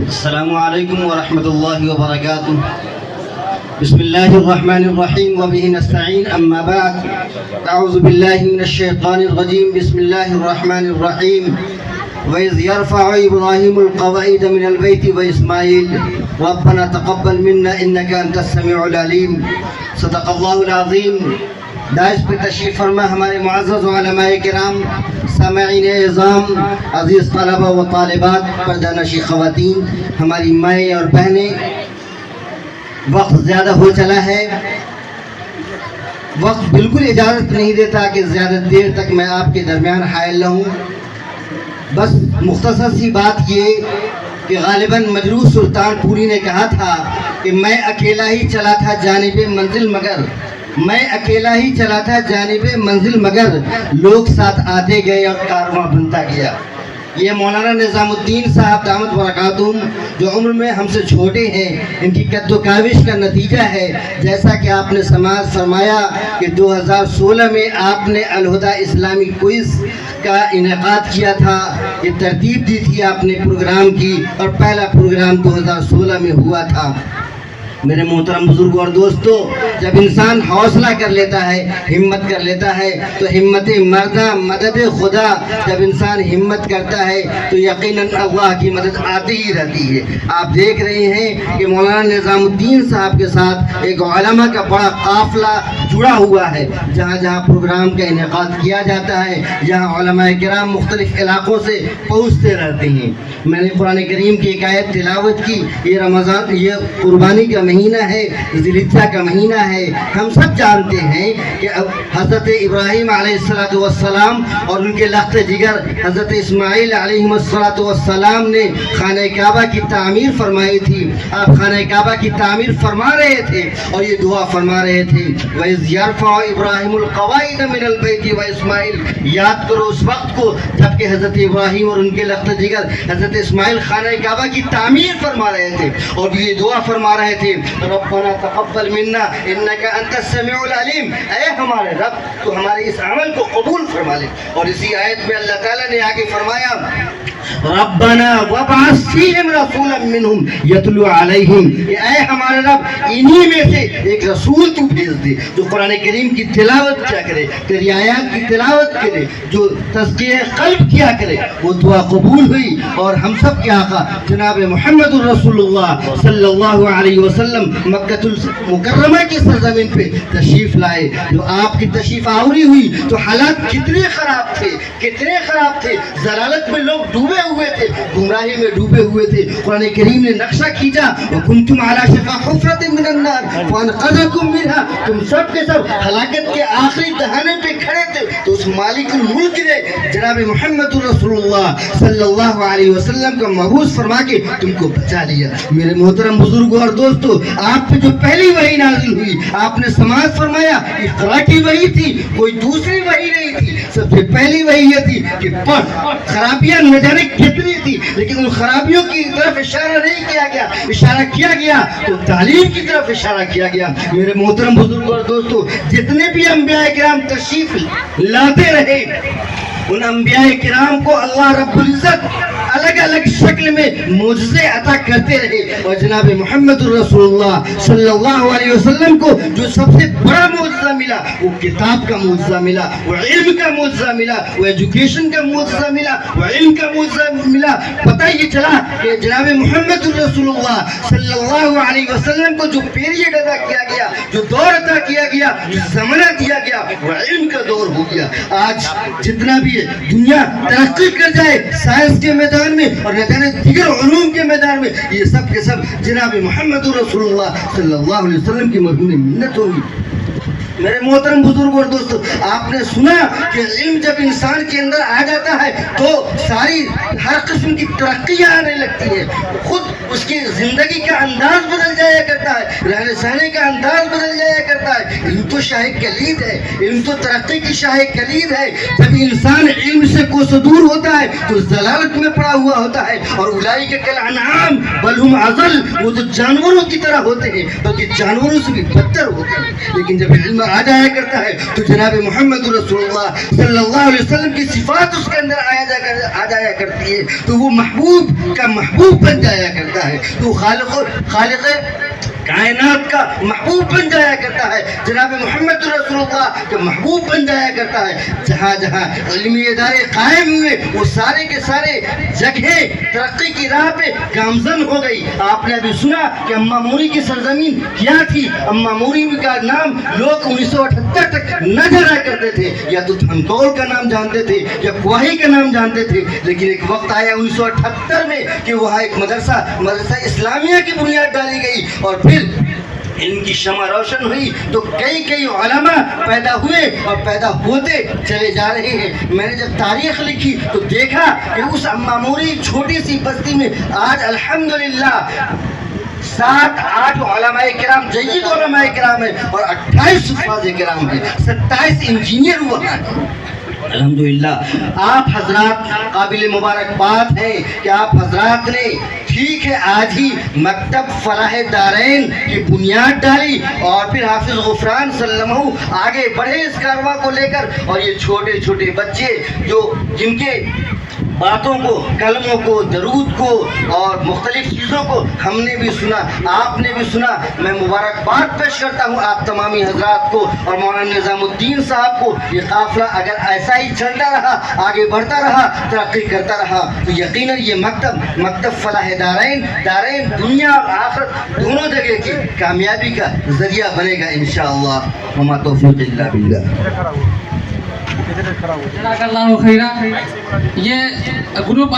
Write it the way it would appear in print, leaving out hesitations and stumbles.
السلام عليكم ورحمة الله وبركاته. بسم الله الرحمن الرحيم وبه نستعين. أما بعد، أعوذ بالله من الشيطان الرجيم. بسم الله الرحمن الرحيم. وإذ يرفع إبراهيم القواعد من البيت وإسماعيل ربنا تقبل منا إنك أنت السميع العليم. صدق اللہ العظیم. داعش پہ تشریف فرما ہمارے معزز علماء کرام، سامعین اعظام، عزیز طلبہ و طالبات، پردہ نشی خواتین، ہماری مائیں اور بہنیں، وقت زیادہ ہو چلا ہے. وقت بالکل اجازت نہیں دیتا کہ زیادہ دیر تک میں آپ کے درمیان حائل رہوں. بس مختصر سی بات یہ کہ غالباً مجروح سلطان پوری نے کہا تھا کہ میں اکیلا ہی چلا تھا جانب منزل مگر لوگ ساتھ آتے گئے اور کارواں بنتا گیا. یہ مولانا نظام الدین صاحب دامت برکاتہم جو عمر میں ہم سے چھوٹے ہیں، ان کی قد و کاوش کا نتیجہ ہے. جیسا کہ آپ نے سماعت فرمایا کہ 2016 میں آپ نے الہدیٰ اسلامی کوئز کا انعقاد کیا تھا. یہ ترتیب دی تھی آپ نے پروگرام کی، اور پہلا پروگرام 2016 میں ہوا تھا. میرے محترم بزرگ اور دوستو، جب انسان حوصلہ کر لیتا ہے، ہمت کر لیتا ہے، تو ہمت مردہ مدد خدا. جب انسان ہمت کرتا ہے تو یقیناً اللہ کی مدد آتی ہی رہتی ہے. آپ دیکھ رہے ہیں کہ مولانا نظام الدین صاحب کے ساتھ ایک علماء کا بڑا قافلہ جڑا ہوا ہے. جہاں جہاں پروگرام کا انعقاد کیا جاتا ہے، جہاں علماء کرام مختلف علاقوں سے پہنچتے رہتے ہیں. میں نے قرآن کریم کی ایک آیت تلاوت کی. یہ رمضان، یہ قربانی کا مہینہ ہے، ذی الحجہ کا مہینہ ہے. ہم سب جانتے ہیں کہ حضرت ابراہیم علیہ السلام اور ان کے لخت جگر حضرت اسماعیل علیہ السلام نے خانہ کعبہ کی تعمیر فرمائی تھی. آپ خانہ کعبہ کی تعمیر فرما رہے تھے اور یہ دعا فرما رہے تھے، وَإِذْ يَرْفَعُ إِبْرَاهِيمُ الْقَوَاعِدَ مِنَ الْبَيْتِ وَإِسْمَاعِيلُ. یاد کرو اس وقت کو جب کہ حضرت ابراہیم اور ان کے لخت جگر حضرت اسماعیل خانہ کعبہ کی تعمیر فرما رہے تھے اور یہ دعا فرما رہے تھے، ربنا تقبل منا انک انت السمیع العلیم. اے ہمارے رب، تو ہمارے اس عمل کو قبول فرما لے. اور اسی آیت میں اللہ تعالیٰ نے آگے فرمایا، ربنا وابعث فیہم رسولا منہم یتلو علیہم. اے ہمارے رب، انہی میں سے ایک رسول تو بھیج دے جو قرآن کریم کی تلاوت کیا کرے، تیری آیات کی تلاوت کرے، جو تزکیہ قلب کیا کرے. وہ دعا قبول ہوئی اور ہم سب کے آقا جناب محمد الرسول اللہ صلی اللہ علیہ وسلم مکہ المکرمہ کی سرزمین پہ تشریف لائے. جو آپ کی تشریف آوری ہوئی تو حالات کتنے خراب تھے. ضلالت میں لوگ ڈوبے ہوئے تھے، گمراہی میں ڈوبے ہوئے تھے. قرآن کریم نے نقشہ کھینچا، وَكُنْتُمْ عَلَى شَفَا حُفْرَةٍ مِّنَ النَّارِ فَأَنْقَذَكُم مِّنْهَا. تم سب کے سب ہلاکت کے آخری دہانے پہ کھڑے تھے، تو اس مالک الملک نے جناب محمد الرسول اللہ صلی اللہ علیہ وسلم کا مبعوث فرما کے تم کو بچا لیا. میرے محترم بزرگوں اور دوستو، آپ پہ جو پہلی وحی نازل ہوئی، آپ نے سماعت فرمایا، اقرا کی وحی تھی، کوئی دوسری وحی نہیں تھی. سب سے پہلی وحی یہ تھی کہ پڑھ. خرابیاں نہ جانے کتنی تھی، لیکن ان خرابیوں کی طرف اشارہ نہیں کیا گیا. اشارہ کیا گیا تو تعلیم کی طرف اشارہ کیا گیا. میرے محترم بزرگوں اور دوستو، جتنے بھی انبیاء کرام تشریف لاتے رہے، ان انبیاء کرام کو اللہ رب العزت الگ الگ شکل میں معجزے عطا کرتے رہے. اور جناب محمد الرسول اللہ صلی اللہ علیہ وسلم کو جو سب سے بڑا معجزہ ملا، وہ کتاب کا معجزہ ملا، وہ علم کا معجزہ ملا، وہ ایجوکیشن کا معجزہ ملا، وہ علم کا معجزہ ملا. پتہ یہ چلا کہ جناب محمد الرسول اللہ صلی اللہ علیہ وسلم کو جو پیریڈ عطا کیا گیا، جو دور عطا کیا گیا، جو زمانہ دیا گیا، وہ علم کا دور ہو گیا. آج جتنا بھی دنیا ترقی کر جائے سائنس کے میدان میں اور نہ جانے دیگر علوم کے میدان میں، یہ سب کے سب جناب محمد رسول اللہ صلی اللہ علیہ وسلم کی مدعو منت ہوگی. میرے محترم بزرگ اور دوستو، آپ نے سنا کہ علم جب انسان کے اندر آ جاتا ہے تو ساری ہر قسم کی ترقیاں آنے لگتی ہیں. خود اس کی زندگی کا انداز بدل جایا کرتا ہے، رہنے سہنے کا انداز بدل جایا کرتا ہے. علم تو شاہ کلید ہے، علم تو ترقی کی شاہ کلید ہے. جب انسان علم سے کوسوں دور ہوتا ہے تو ضلالت میں پڑا ہوا ہوتا ہے. اور اولئک کالانعام بل هم اضل، وہ تو جانوروں کی طرح ہوتے ہیں، بلکہ جانوروں سے بھی بدتر ہوتے ہیں. لیکن جب علم اللہ آ جایا کرتا ہے تو جناب محمد رسول اللہ صلی اللہ علیہ وسلم کی صفات اس کے اندر آ جایا کرتی ہے، تو وہ محبوب کا محبوب بن جایا کرتا ہے، تو خالق کائنات کا محبوب بن جایا کرتا ہے، جناب محمد رسول اللہ کا محبوب بن جایا کرتا ہے۔ جہاں جہاں علمی ادارے قائم ہوئے وہ سارے کے سارے جگہیں ترقی کی راہ پہ گامزن ہو گئی۔ آپ نے ابھی سنا کہ اماں موری کی سرزمین کیا تھی، اماں موری کا نام لوگ 1978 تک نہ جانا کرتے تھے، یا تو دھنکول کا نام جانتے تھے یا کوہی کا نام جانتے تھے، لیکن ایک وقت آیا 1978 میں کہ وہاں ایک مدرسہ اسلامیہ کی بنیاد ڈالی گئی، اور پھر ان کی شمع روشن ہوئی تو کئی علماء پیدا ہوئے اور پیدا ہوتے چلے جا رہے ہیں۔ میں نے جب تاریخ لکھی تو دیکھا کہ اس اماں موری چھوٹی سی بستی میں آج الحمدللہ 7-8 علماء کرام جید علماء کرام ہیں اور 28 حفاظ کرام ہیں، 27 انجینئر ہوا ہے۔ الحمدللہ آپ حضرات قابل مبارکباد ہیں کہ آپ حضرات نے ٹھیک ہے آج ہی مکتب فلاح دارین کی بنیاد ڈالی، اور پھر حافظ غفران صلی اللہ علیہ وسلم آگے بڑھے اس کارواں کو لے کر، اور یہ چھوٹے چھوٹے بچے جن کے باتوں کو، کلموں کو، درود کو اور مختلف چیزوں کو ہم نے بھی سنا، آپ نے بھی سنا، میں مبارکباد پیش کرتا ہوں آپ تمامی حضرات کو اور مولانا نظام الدین صاحب کو۔ یہ قافلہ اگر ایسا ہی چلتا رہا، آگے بڑھتا رہا، ترقی کرتا رہا تو یقیناً یہ مکتب فلاح دارین دنیا اور آخرت دونوں جگہ کی کامیابی کا ذریعہ بنے گا انشاءاللہ۔ وما توفیق الا باللہ۔ جزاک اللہ خیرہ۔ یہ گروپ